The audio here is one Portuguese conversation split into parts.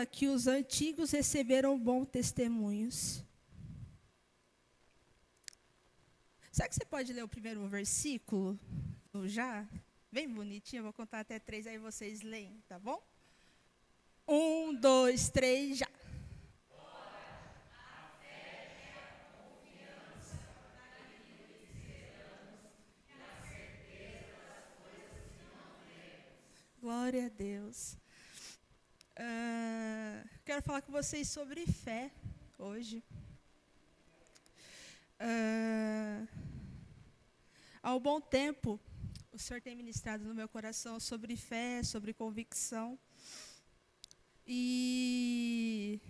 daquela que os antigos receberam bons testemunhos. Será que você pode ler o primeiro versículo? Já? Bem bonitinho, eu vou contar até 3, aí vocês leem, tá bom? 1, 2, 3, já. Glória a Deus. Quero falar com vocês sobre fé hoje. Há um bom tempo, o Senhor tem ministrado no meu coração sobre fé, sobre convicção. E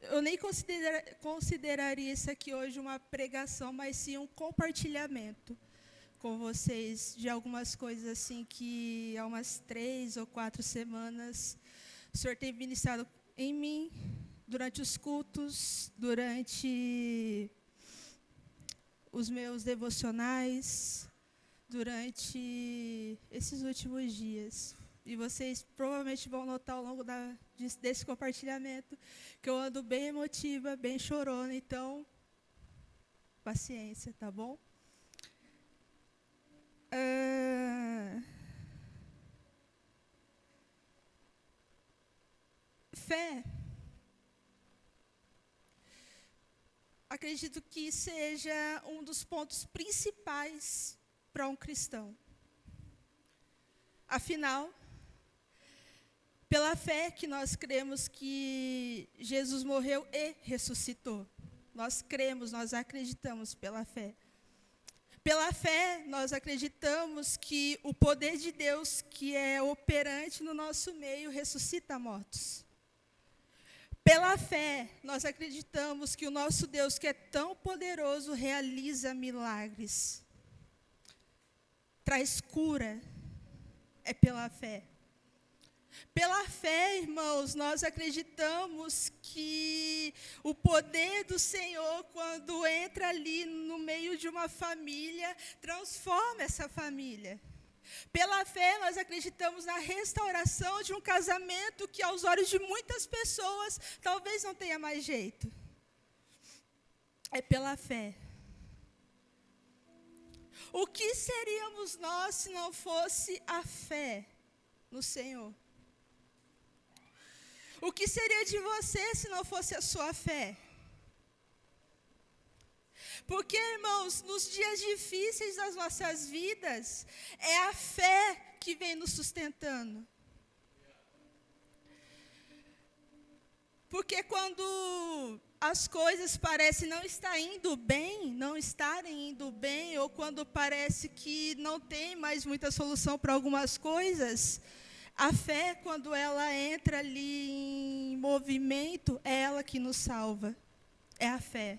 eu nem consideraria isso aqui hoje uma pregação, mas sim um compartilhamento com vocês de algumas coisas assim que há umas 3 ou 4 semanas o Senhor tem ministrado em mim durante os cultos, durante os meus devocionais, durante esses últimos dias. E vocês provavelmente vão notar ao longo desse compartilhamento que eu ando bem emotiva, bem chorona, então paciência, tá bom? Fé, acredito que seja um dos pontos principais para um cristão. Afinal, pela fé que nós cremos que Jesus morreu e ressuscitou. Nós cremos, nós acreditamos pela fé. Pela fé, nós acreditamos que o poder de Deus, que é operante no nosso meio, ressuscita mortos. Pela fé, nós acreditamos que o nosso Deus, que é tão poderoso, realiza milagres. Traz cura. É pela fé. Pela fé, irmãos, nós acreditamos que o poder do Senhor, quando entra ali no meio de uma família, transforma essa família. Pela fé, nós acreditamos na restauração de um casamento que, aos olhos de muitas pessoas, talvez não tenha mais jeito. É pela fé. O que seríamos nós se não fosse a fé no Senhor? O que seria de você se não fosse a sua fé? Porque, irmãos, nos dias difíceis das nossas vidas, é a fé que vem nos sustentando. Porque quando as coisas parecem não estarem indo bem, ou quando parece que não tem mais muita solução para algumas coisas, a fé, quando ela entra ali em movimento, é ela que nos salva. É a fé.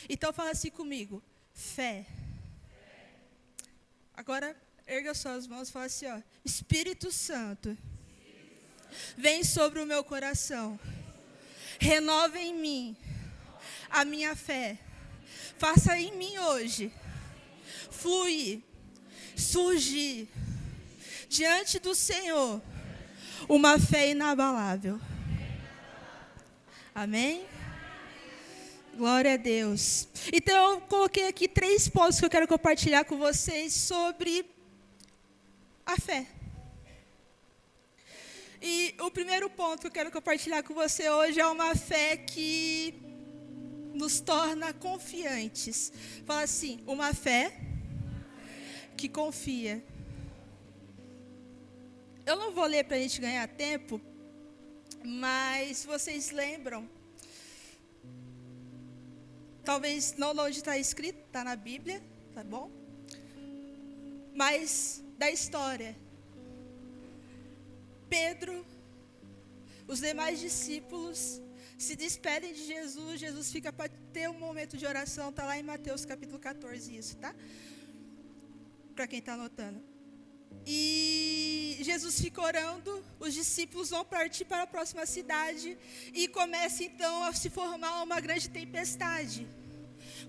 Então, fala assim comigo. Fé. Agora, erga suas mãos e fala assim, ó. Espírito Santo, vem sobre o meu coração. Renova em mim a minha fé. Faça em mim hoje fluir, surgir diante do Senhor uma fé inabalável. Amém? Glória a Deus. Então, eu coloquei aqui 3 pontos que eu quero compartilhar com vocês sobre a fé. E o primeiro ponto que eu quero compartilhar com você hoje é uma fé que nos torna confiantes. Fala assim, uma fé que confia. Eu não vou ler para a gente ganhar tempo, mas vocês lembram, talvez não onde está escrito, está na Bíblia, tá bom? Mas da história. Pedro, os demais discípulos se despedem de Jesus, Jesus fica para ter um momento de oração, está lá em Mateus capítulo 14 isso, tá? Para quem está anotando. E Jesus fica orando, os discípulos vão partir para a próxima cidade e começa então a se formar uma grande tempestade.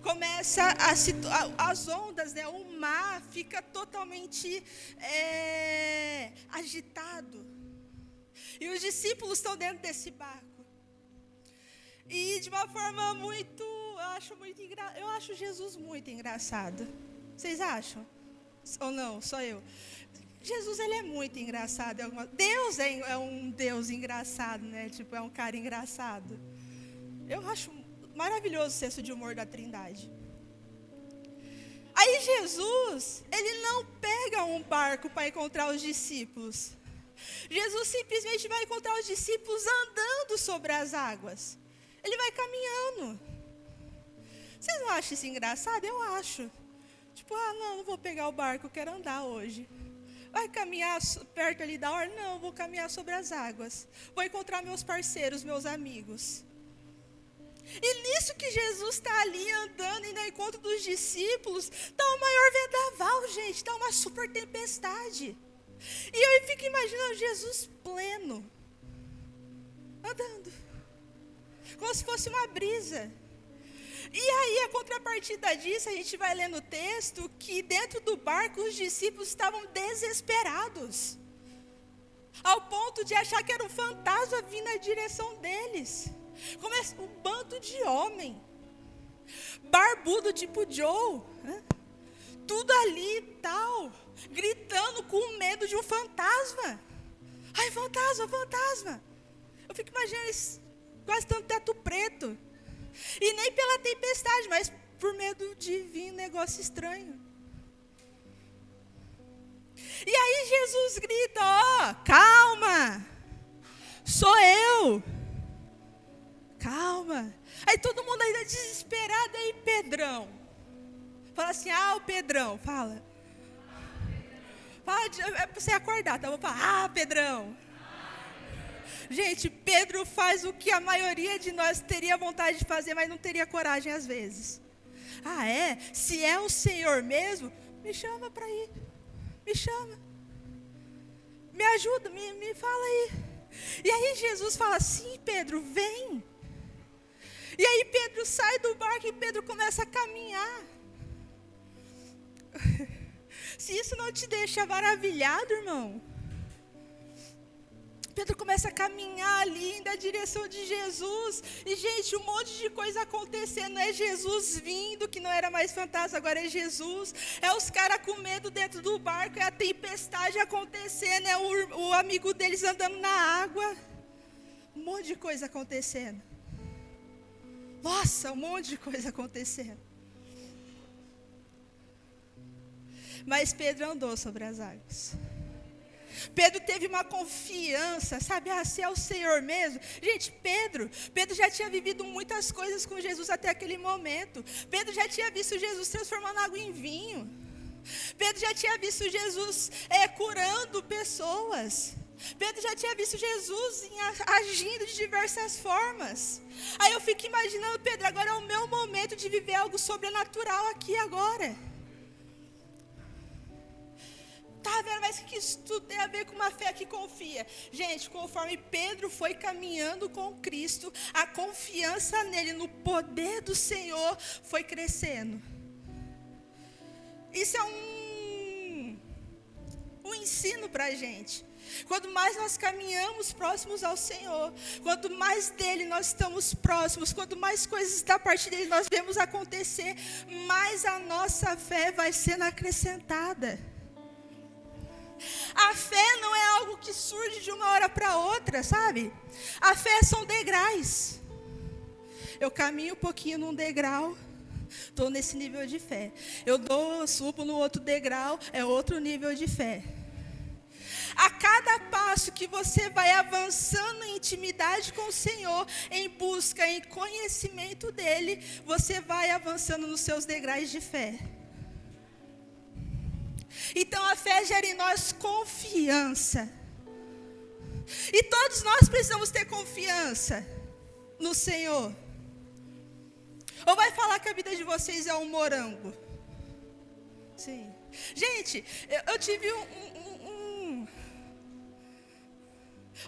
Começa as ondas, né? O mar fica totalmente agitado. E os discípulos estão dentro desse barco. E de uma forma muito, eu acho Jesus muito engraçado. Vocês acham? Ou não, só eu? Jesus, ele é muito engraçado. Deus é um Deus engraçado, né? Tipo, é um cara engraçado. Eu acho maravilhoso o senso de humor da Trindade. Aí Jesus, ele não pega um barco para encontrar os discípulos. Jesus simplesmente vai encontrar os discípulos andando sobre as águas. Ele vai caminhando. Vocês não acham isso engraçado? Eu acho. Tipo, não vou pegar o barco, eu quero andar hoje. Vai caminhar perto ali da hora? Não, vou caminhar sobre as águas. Vou encontrar meus parceiros, meus amigos. E nisso que Jesus está ali andando, indo ao encontro dos discípulos, está o maior vendaval, gente, está uma super tempestade. E eu fico imaginando Jesus pleno, andando, como se fosse uma brisa. E aí, a contrapartida disso, a gente vai lendo o texto, que dentro do barco os discípulos estavam desesperados, ao ponto de achar que era um fantasma vindo na direção deles. Começa um bando de homem, barbudo tipo Joe, né? Tudo ali e tal, gritando com medo de um fantasma. Ai, fantasma, fantasma. Eu fico imaginando eles quase tanto teto preto. E nem pela tempestade, mas por medo de vir um negócio estranho. E aí Jesus grita, calma, sou eu. Calma. Aí todo mundo ainda desesperado, aí Pedrão. Fala assim, o Pedrão, fala. Fala, é para você acordar, tá? Vou falar, Pedrão. Gente, Pedro faz o que a maioria de nós teria vontade de fazer, mas não teria coragem às vezes. É? Se é o Senhor mesmo, me chama para ir. Me chama. Me ajuda, me fala aí. E aí Jesus fala, sim, Pedro, vem. E aí Pedro sai do barco e Pedro começa a caminhar. Se isso não te deixa maravilhado, irmão. Pedro começa a caminhar ali na direção de Jesus. E, gente, um monte de coisa acontecendo. É Jesus vindo, que não era mais fantasma, agora é Jesus. É os caras com medo dentro do barco. É a tempestade acontecendo. É o amigo deles andando na água. Um monte de coisa acontecendo. Nossa, um monte de coisa acontecendo. Mas Pedro andou sobre as águas. Pedro teve uma confiança, sabe? Se é o Senhor mesmo. Gente, Pedro já tinha vivido muitas coisas com Jesus até aquele momento. Pedro já tinha visto Jesus transformando água em vinho. Pedro já tinha visto Jesus curando pessoas. Pedro já tinha visto Jesus agindo de diversas formas. Aí eu fico imaginando, Pedro, agora é o meu momento de viver algo sobrenatural aqui agora. Tá vendo, mas o que isso tudo tem a ver com uma fé que confia? Gente, conforme Pedro foi caminhando com Cristo, a confiança nele, no poder do Senhor, foi crescendo. Isso é um ensino para a gente. Quanto mais nós caminhamos próximos ao Senhor, quanto mais dele nós estamos próximos, quanto mais coisas da parte dele nós vemos acontecer, mais a nossa fé vai sendo acrescentada. A fé não é algo que surge de uma hora para outra, sabe? A fé são degraus. Eu caminho um pouquinho num degrau, estou nesse nível de fé. Subo no outro degrau, é outro nível de fé. A cada passo que você vai avançando em intimidade com o Senhor, em busca, em conhecimento dEle, você vai avançando nos seus degraus de fé. Então a fé gera em nós confiança. E todos nós precisamos ter confiança no Senhor. Ou vai falar que a vida de vocês é um morango? Sim. Gente, eu tive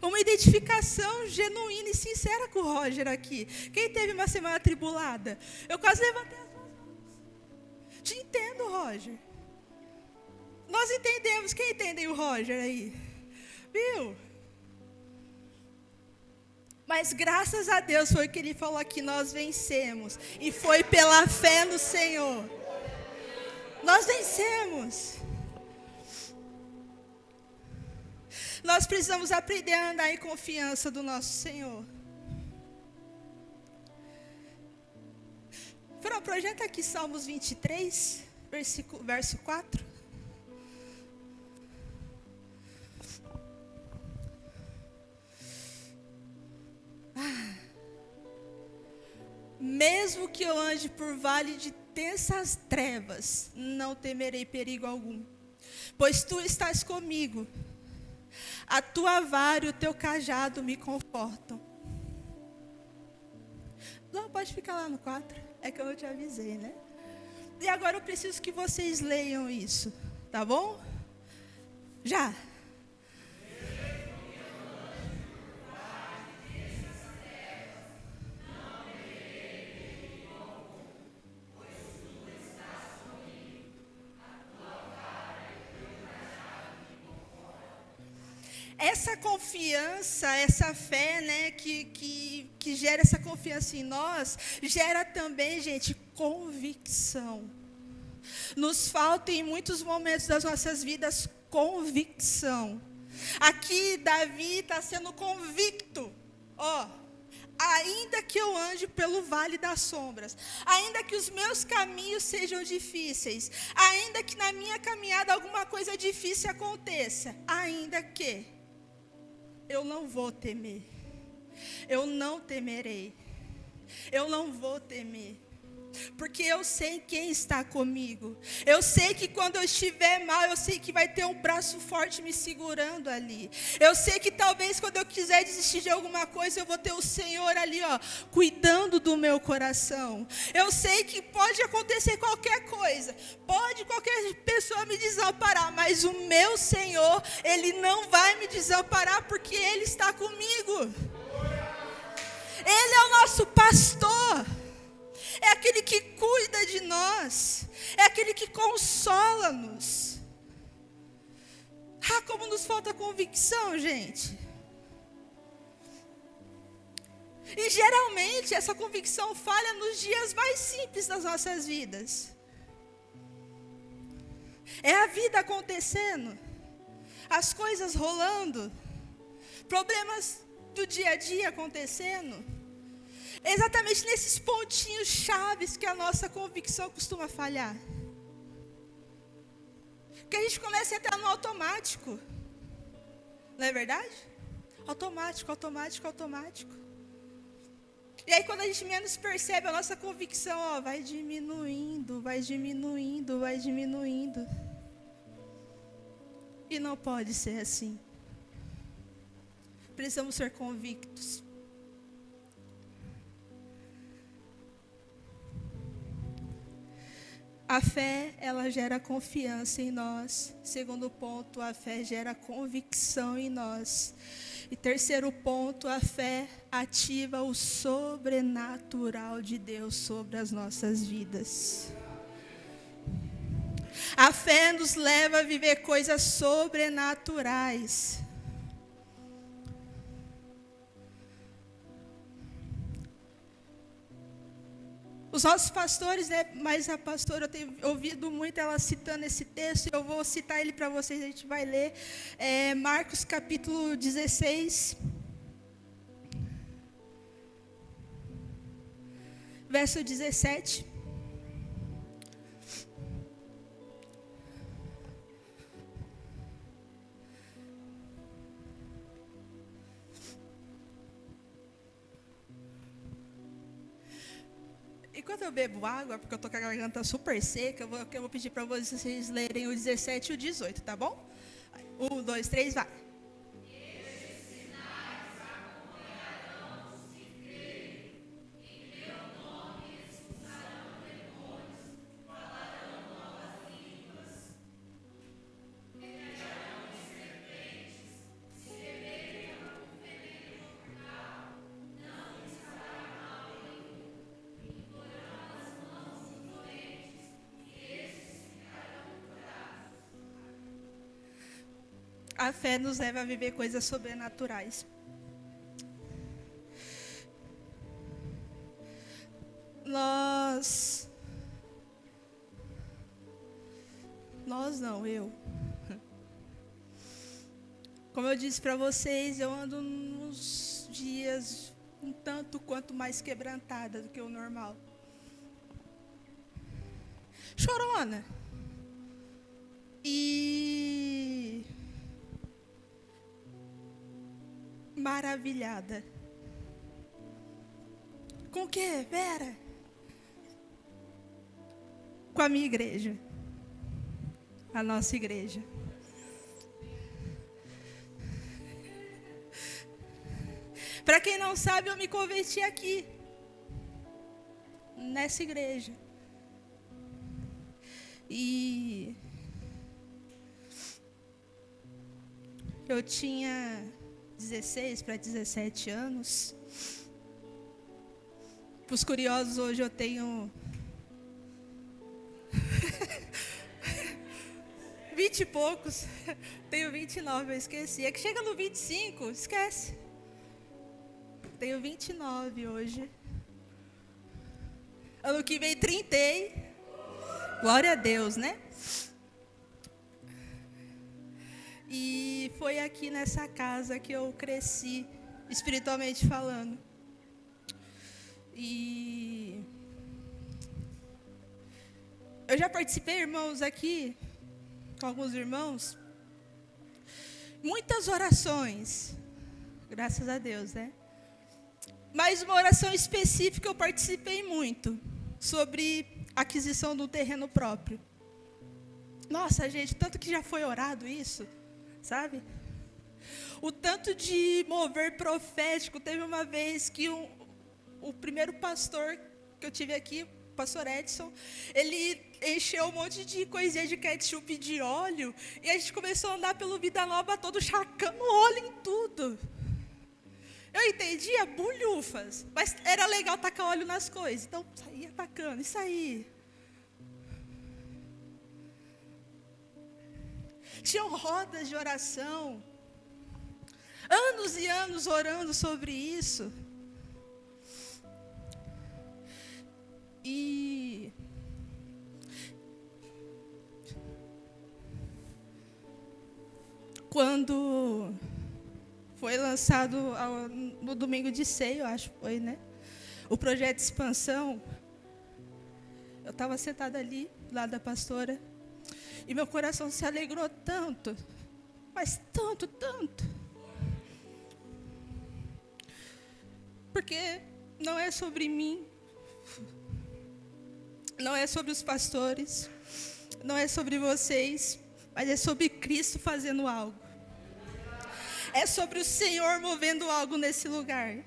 uma identificação genuína e sincera com o Roger aqui. Quem teve uma semana atribulada? Eu quase levantei as duas mãos. Te entendo, Roger. Nós entendemos. Quem entende o Roger aí? Viu? Mas graças a Deus foi o que ele falou aqui, nós vencemos. E foi pela fé no Senhor. Nós vencemos. Nós precisamos aprender a andar em confiança do nosso Senhor. Fran, projeta aqui Salmos 23, verso 4. Mesmo que eu ande por vale de densas trevas, não temerei perigo algum, pois tu estás comigo. A tua vara e o teu cajado me confortam. Não, pode ficar lá no 4. É que eu não te avisei, né? E agora eu preciso que vocês leiam isso, tá bom? Já. Essa confiança, essa fé, né, que gera essa confiança em nós, gera também, gente, convicção. Nos falta em muitos momentos das nossas vidas convicção. Aqui Davi está sendo convicto, ainda que eu ande pelo vale das sombras, ainda que os meus caminhos sejam difíceis, ainda que na minha caminhada alguma coisa difícil aconteça, ainda que eu não vou temer, eu não temerei, eu não vou temer, porque eu sei quem está comigo. Eu sei que quando eu estiver mal, eu sei que vai ter um braço forte me segurando ali. Eu sei que talvez quando eu quiser desistir de alguma coisa, eu vou ter o Senhor ali, cuidando do meu coração. Eu sei que pode acontecer qualquer coisa, pode qualquer pessoa me desamparar, mas o meu Senhor, Ele não vai me desamparar, porque Ele está comigo. Ele é o nosso pastor. É aquele que cuida de nós. É aquele que consola-nos. Como nos falta convicção, gente. E geralmente essa convicção falha nos dias mais simples das nossas vidas. É a vida acontecendo, as coisas rolando, problemas do dia a dia acontecendo. Exatamente nesses pontinhos chaves que a nossa convicção costuma falhar. Que a gente começa a entrar no automático. Não é verdade? Automático, automático, automático. E aí quando a gente menos percebe, a nossa convicção, vai diminuindo, vai diminuindo, vai diminuindo. E não pode ser assim. Precisamos ser convictos. A fé, ela gera confiança em nós. Segundo ponto, a fé gera convicção em nós. E terceiro ponto, a fé ativa o sobrenatural de Deus sobre as nossas vidas. A fé nos leva a viver coisas sobrenaturais. Os nossos pastores, né, mas a pastora, eu tenho ouvido muito ela citando esse texto, e eu vou citar ele para vocês, a gente vai ler. Marcos capítulo 16, verso 17. Enquanto eu bebo água, porque eu estou com a garganta super seca, eu vou pedir para vocês lerem o 17 e o 18, tá bom? 1, 2, 3, vai. A fé nos leva a viver coisas sobrenaturais. Nós não, eu. Como eu disse para vocês, eu ando nos dias um tanto quanto mais quebrantada do que o normal. Chorona. E maravilhada. Com o quê, Vera? Com a minha igreja. A nossa igreja. Para quem não sabe, eu me converti aqui, nessa igreja. E eu tinha 16 para 17 anos. Para os curiosos, hoje eu tenho 20 e poucos. Tenho 29, eu esqueci. É que chega no 25, esquece. Tenho 29 hoje. Ano que vem, 30. Glória a Deus, né? E foi aqui nessa casa que eu cresci, espiritualmente falando. E eu já participei, irmãos, aqui, com alguns irmãos. Muitas orações, graças a Deus, né? Mas uma oração específica eu participei muito, sobre aquisição do terreno próprio. Nossa, gente, tanto que já foi orado isso, sabe? O tanto de mover profético. Teve uma vez que o primeiro pastor que eu tive aqui, o pastor Edson, ele encheu um monte de coisinha de ketchup de óleo, e a gente começou a andar pelo Vida Nova todo chacando óleo em tudo. Eu entendia bulhufas, mas era legal tacar óleo nas coisas. Então, saía tacando, isso aí. Tinham rodas de oração. Anos e anos orando sobre isso. E quando foi lançado no domingo de ceia, eu acho que foi, né? O projeto de expansão. Eu estava sentada ali, do lado da pastora, e meu coração se alegrou tanto, mas tanto, tanto. Porque não é sobre mim, não é sobre os pastores, não é sobre vocês, mas é sobre Cristo fazendo algo. É sobre o Senhor movendo algo nesse lugar.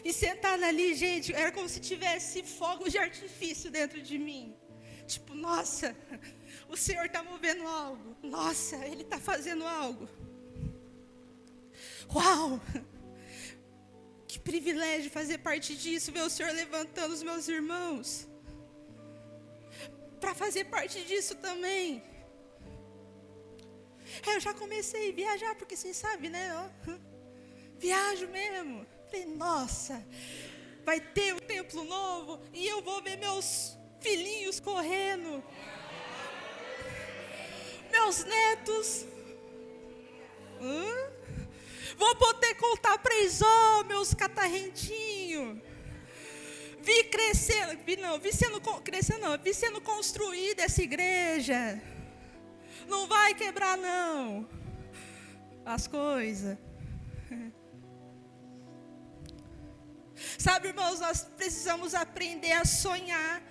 E sentada ali, gente, era como se tivesse fogos de artifício dentro de mim. Tipo, nossa, o Senhor está movendo algo. Nossa, Ele está fazendo algo. Uau! Que privilégio fazer parte disso, ver o Senhor levantando os meus irmãos. Para fazer parte disso também. Eu já comecei a viajar, porque vocês sabem, né? Viajo mesmo. Falei, nossa, vai ter um templo novo e eu vou ver meus filhinhos correndo. Meus netos. Vou poder contar para eles, meus catarrentinhos. Vi sendo construída essa igreja. Não vai quebrar, não, as coisas. Sabe, irmãos, nós precisamos aprender a sonhar.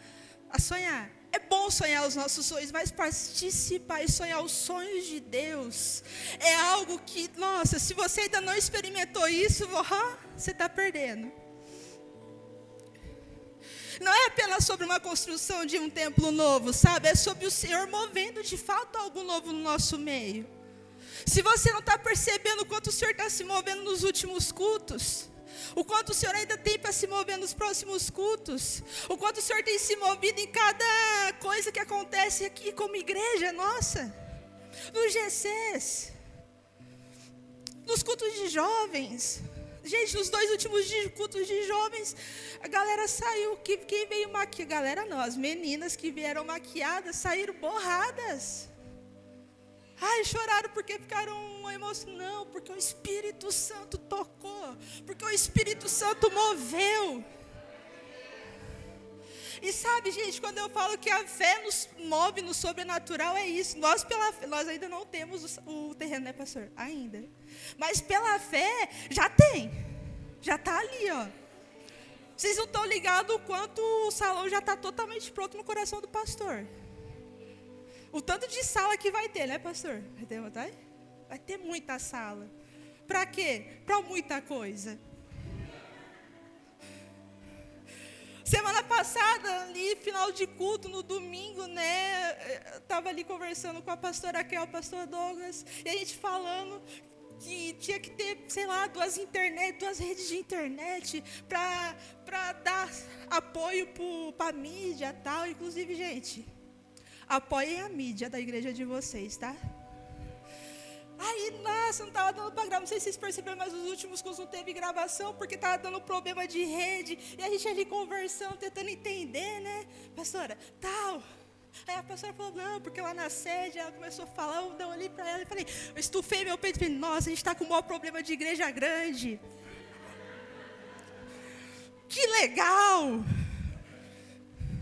A sonhar. É bom sonhar os nossos sonhos, mas participar e sonhar os sonhos de Deus é algo que, nossa, se você ainda não experimentou isso, você está perdendo. Não é apenas sobre uma construção de um templo novo, sabe? É sobre o Senhor movendo de fato algo novo no nosso meio. Se você não está percebendo o quanto o Senhor está se movendo nos últimos cultos, o quanto o Senhor ainda tem para se mover nos próximos cultos, o quanto o Senhor tem se movido em cada coisa que acontece aqui como igreja nossa, nos GCs, nos cultos de jovens, Gente, nos 2 últimos cultos de jovens, a galera saiu, quem veio maquiar, galera não, as meninas que vieram maquiadas saíram borradas. Ai, choraram porque ficaram emocionados. Não, porque o Espírito Santo tocou, porque o Espírito Santo moveu. E sabe, gente, quando eu falo que a fé nos move no sobrenatural, é isso. Nós ainda não temos o terreno, né, pastor? Ainda. Mas pela fé, já tem. Já está ali, ó. Vocês não estão ligados o quanto o salão já está totalmente pronto no coração do pastor. O tanto de sala que vai ter, né, pastor? Vai ter muita sala. Para quê? Para muita coisa. Semana passada, ali, final de culto, no domingo, né? Estava ali conversando com a pastora Raquel, o pastor Douglas, e a gente falando que tinha que ter, sei lá, 2 redes de internet para dar apoio para a mídia e tal. Inclusive, gente, apoiem a mídia da igreja de vocês, tá? Aí, nossa, não estava dando para gravar. Não sei se vocês perceberam, mas os últimos cursos não teve gravação, porque estava dando problema de rede. E a gente ali conversando, tentando entender, né? Pastora, tal. Aí a pastora falou, não, porque lá na sede, ela começou a falar, eu olhei para ela e falei, eu estufei meu peito e falei, nossa, a gente está com o maior problema de igreja grande. Que legal!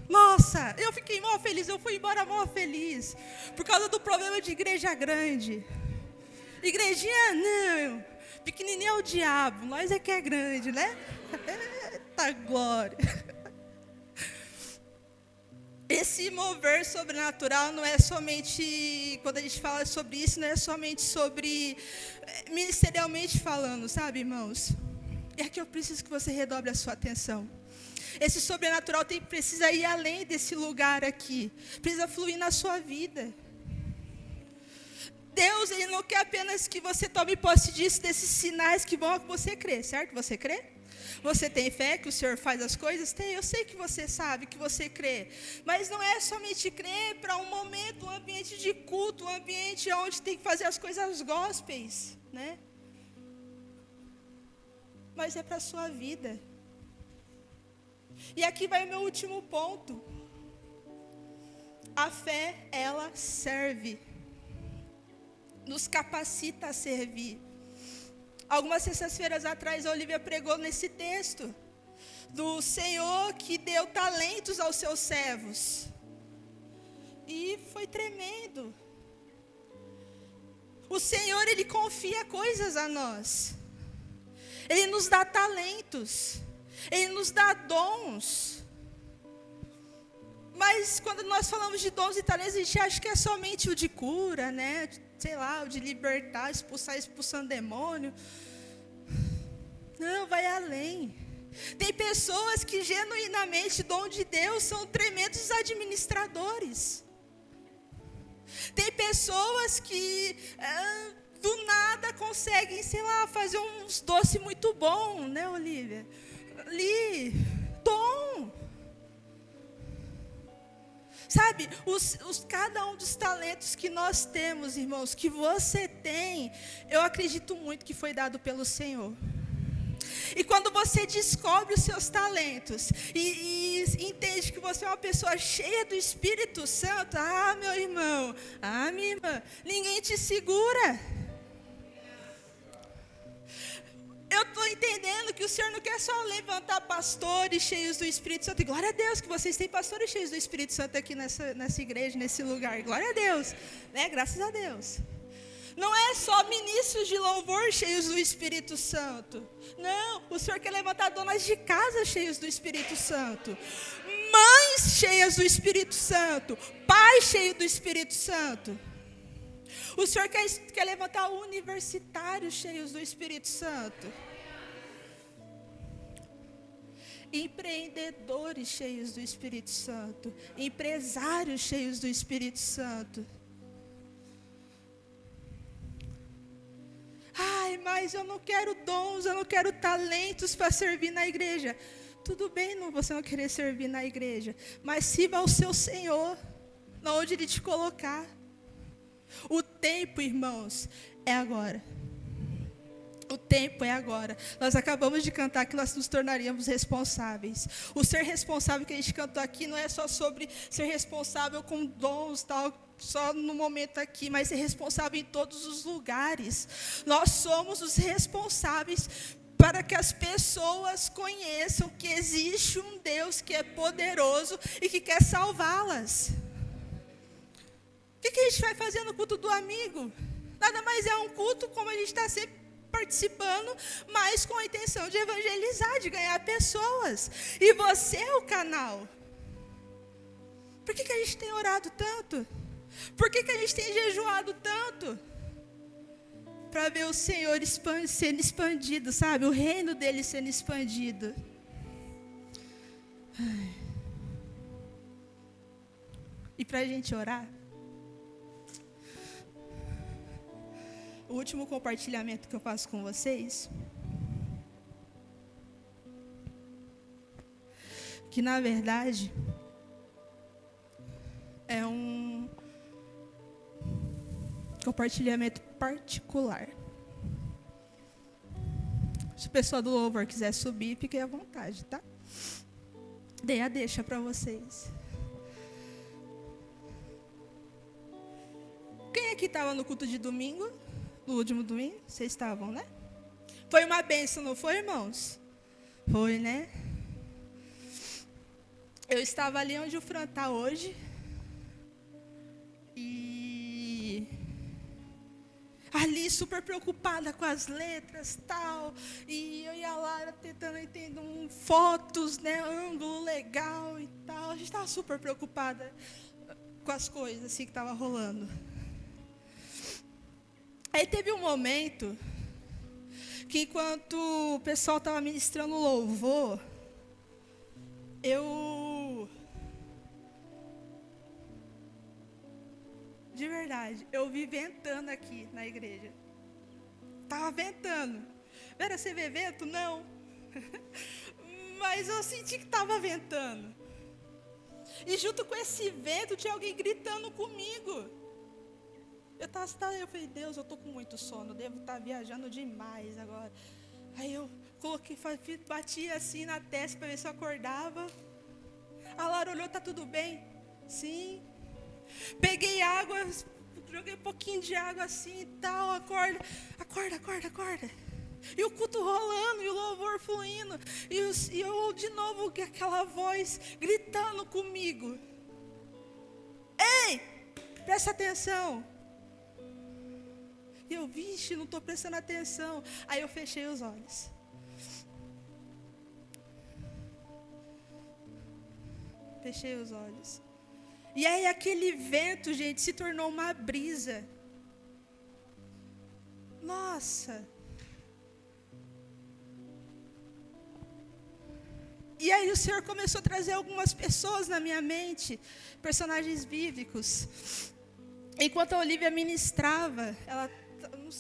Nossa, eu fiquei mó feliz, eu fui embora mó feliz, por causa do problema de igreja grande. Igrejinha não, pequenininha é o diabo, nós é que é grande, né? Eita glória. Esse mover sobrenatural não é somente, quando a gente fala sobre isso, não é somente sobre, ministerialmente falando, sabe, irmãos? É que eu preciso que você redobre a sua atenção. Esse sobrenatural precisa ir além desse lugar aqui, precisa fluir na sua vida. Deus, Ele não quer apenas que você tome posse disso, desses sinais que vão a você crer, certo? Você crê? Você tem fé que o Senhor faz as coisas? Tem, eu sei que você sabe, que você crê. Mas não é somente crer para um momento, um ambiente de culto, um ambiente onde tem que fazer as coisas gospels, né? Mas é para a sua vida. E aqui vai o meu último ponto. A fé, ela serve. Nos capacita a servir. Algumas sextas-feiras atrás, a Olivia pregou nesse texto do Senhor que deu talentos aos seus servos. E foi tremendo. O Senhor, Ele confia coisas a nós. Ele nos dá talentos. Ele nos dá dons. Mas quando nós falamos de dons e talentos, a gente acha que é somente o de cura, né? Sei lá, o de libertar, expulsando demônio. Não, vai além. Tem pessoas que genuinamente, dom de Deus, são tremendos administradores. Tem pessoas que do nada conseguem, sei lá, fazer uns doces muito bons, né, Olivia? Ali, dom. Sabe, cada um dos talentos que nós temos, irmãos, que você tem, eu acredito muito que foi dado pelo Senhor. E quando você descobre os seus talentos e entende que você é uma pessoa cheia do Espírito Santo, meu irmão, minha irmã, ninguém te segura. Eu estou entendendo que o Senhor não quer só levantar pastores cheios do Espírito Santo. E glória a Deus que vocês têm pastores cheios do Espírito Santo aqui nessa igreja, nesse lugar. Glória a Deus, né? Graças a Deus. Não é só ministros de louvor cheios do Espírito Santo. Não, o Senhor quer levantar donas de casa cheios do Espírito Santo. Mães cheias do Espírito Santo. Pais cheios do Espírito Santo. O Senhor quer levantar universitários cheios do Espírito Santo. Empreendedores cheios do Espírito Santo. Empresários cheios do Espírito Santo. Mas eu não quero dons, eu não quero talentos para servir na igreja. Tudo bem, você não querer servir na igreja, mas sirva ao seu Senhor, onde Ele te colocar. O tempo, irmãos, é agora. O tempo é agora. Nós acabamos de cantar que nós nos tornaríamos responsáveis. O ser responsável que a gente cantou aqui não é só sobre ser responsável com dons, tal, só no momento aqui, mas ser responsável em todos os lugares. Nós somos os responsáveis para que as pessoas conheçam que existe um Deus que é poderoso e que quer salvá-las. O que a gente vai fazer no culto do amigo? Nada mais é um culto como a gente está sempre participando, mas com a intenção de evangelizar, de ganhar pessoas. E você é o canal. Por que a gente tem orado tanto? Por que a gente tem jejuado tanto? Para ver o Senhor sendo expandido, sabe? O reino dele sendo expandido. E para a gente orar, o último compartilhamento que eu faço com vocês, que na verdade é um compartilhamento particular. Se a pessoa do louvor quiser subir, fique à vontade, tá? Dei a deixa para vocês. Quem aqui estava no culto de domingo? No último domingo? Vocês estavam, né? Foi uma bênção, não foi, irmãos? Foi, né? Eu estava ali onde o Fran está hoje. E ali super preocupada com as letras, tal. E eu e a Lara tentando entender fotos, né? Ângulo legal e tal. A gente estava super preocupada com as coisas assim que estavam rolando. Aí teve um momento que enquanto o pessoal estava ministrando louvor, de verdade, eu vi ventando aqui na igreja. Estava ventando. Vera, você vê vento? Não. Mas eu senti que estava ventando. E junto com esse vento tinha alguém gritando comigo. Eu falei, Deus, eu estou com muito sono, devo estar viajando demais agora. Aí eu coloquei, bati assim na testa para ver se eu acordava. A Lara olhou, tá tudo bem? Sim. Peguei água, joguei um pouquinho de água assim e tal, acorda. E o culto rolando, e o louvor fluindo. E eu de novo, aquela voz gritando comigo. Ei, presta atenção. E eu, vixe, não estou prestando atenção. Aí eu fechei os olhos. Fechei os olhos. E aí aquele vento, gente, se tornou uma brisa. Nossa. E aí o Senhor começou a trazer algumas pessoas na minha mente, personagens bíblicos. Enquanto a Olivia ministrava, ela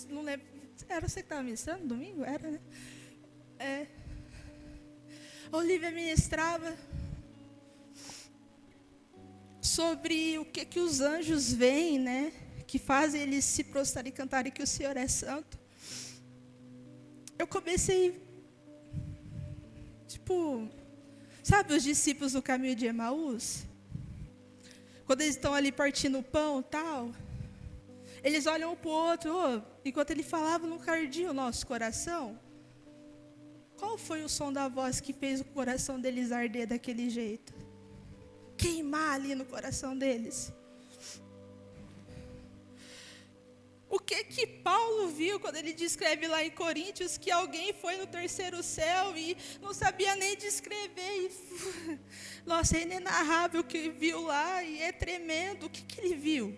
não lembro, era você que estava ministrando domingo? Era, né? A Olivia ministrava sobre o que os anjos veem, né? Que fazem eles se prostrarem e cantarem que o Senhor é santo. Eu comecei, sabe os discípulos do caminho de Emaús? Quando eles estão ali partindo o pão e tal, eles olham um para o outro, enquanto ele falava, não ardia o nosso coração? Qual foi o som da voz que fez o coração deles arder daquele jeito? Queimar ali no coração deles. O que Paulo viu quando ele descreve lá em Coríntios que alguém foi no terceiro céu e não sabia nem descrever? Nossa, é inenarrável o que viu lá e é tremendo. O que ele viu?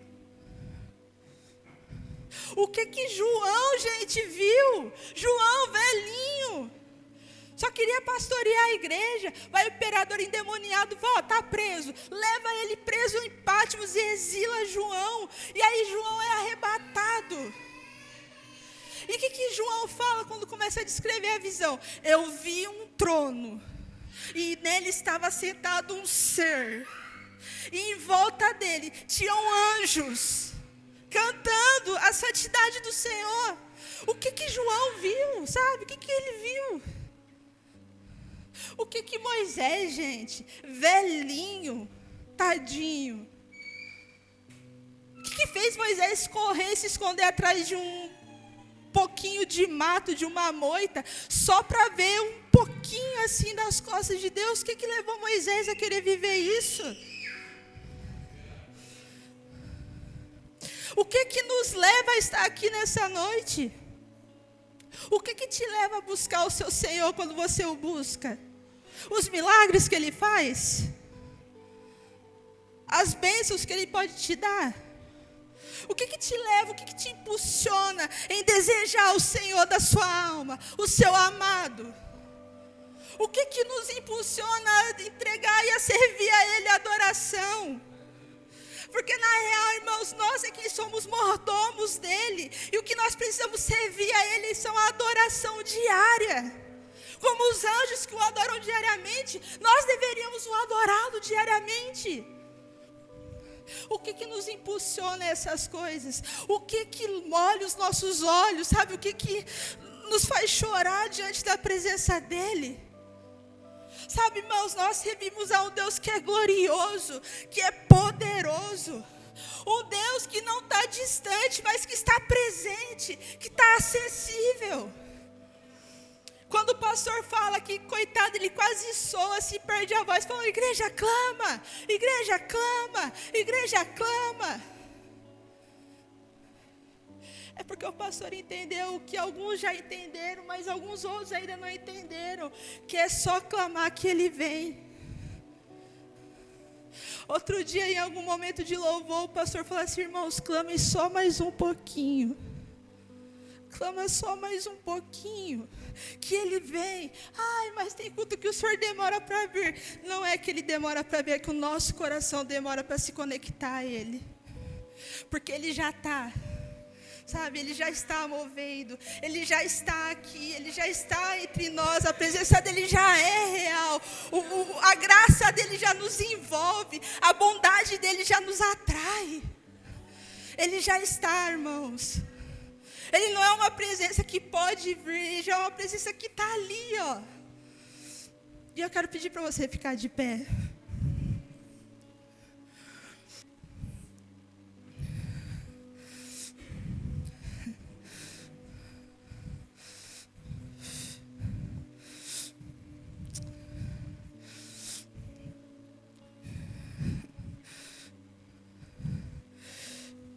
O que João, gente, viu? João, velhinho, só queria pastorear a igreja. Vai o imperador endemoniado, fala, está preso. Leva ele preso em Patmos e exila João. E aí João é arrebatado. E o que João fala quando começa a descrever a visão? Eu vi um trono, e nele estava sentado um ser. E em volta dele tinham anjos, cantando a santidade do Senhor. O que João viu, sabe? O que ele viu? O que Moisés, gente, velhinho, tadinho, o que fez Moisés correr e se esconder atrás de um pouquinho de mato, de uma moita, só para ver um pouquinho assim das costas de Deus? O que levou Moisés a querer viver isso? O que nos leva a estar aqui nessa noite? O que te leva a buscar o seu Senhor quando você o busca? Os milagres que Ele faz? As bênçãos que Ele pode te dar? O que te leva, o que te impulsiona em desejar o Senhor da sua alma, o seu amado? O que nos impulsiona a entregar e a servir a Ele a adoração? Porque na real, irmãos, nós é quem somos mordomos dEle. E o que nós precisamos servir a Ele são a adoração diária. Como os anjos que o adoram diariamente, nós deveríamos o adorá-lo diariamente. O que nos impulsiona a essas coisas? O que molha os nossos olhos? Sabe, o que nos faz chorar diante da presença dEle? Sabe, irmãos, nós servimos a um Deus que é glorioso, que é poderoso. Um Deus que não está distante, mas que está presente, que está acessível. Quando o pastor fala que, coitado, ele quase soa, se perde a voz, fala: igreja clama, igreja clama, igreja clama. É porque o pastor entendeu o que alguns já entenderam, mas alguns outros ainda não entenderam, que é só clamar que Ele vem. Outro dia, em algum momento de louvor, o pastor falou assim: irmãos, clamem só mais um pouquinho. Clama só mais um pouquinho, que Ele vem. Ai, mas tem culto que o Senhor demora para vir. Não é que Ele demora para vir, é que o nosso coração demora para se conectar a Ele. Porque Ele já está. Sabe, Ele já está movendo, Ele já está aqui, Ele já está entre nós, a presença dEle já é real, a graça dEle já nos envolve, a bondade dEle já nos atrai. Ele já está, irmãos. Ele não é uma presença que pode vir, Ele já é uma presença que está ali, ó. E eu quero pedir para você ficar de pé.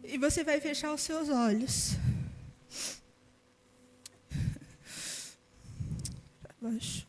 E você vai fechar os seus olhos. Baixo.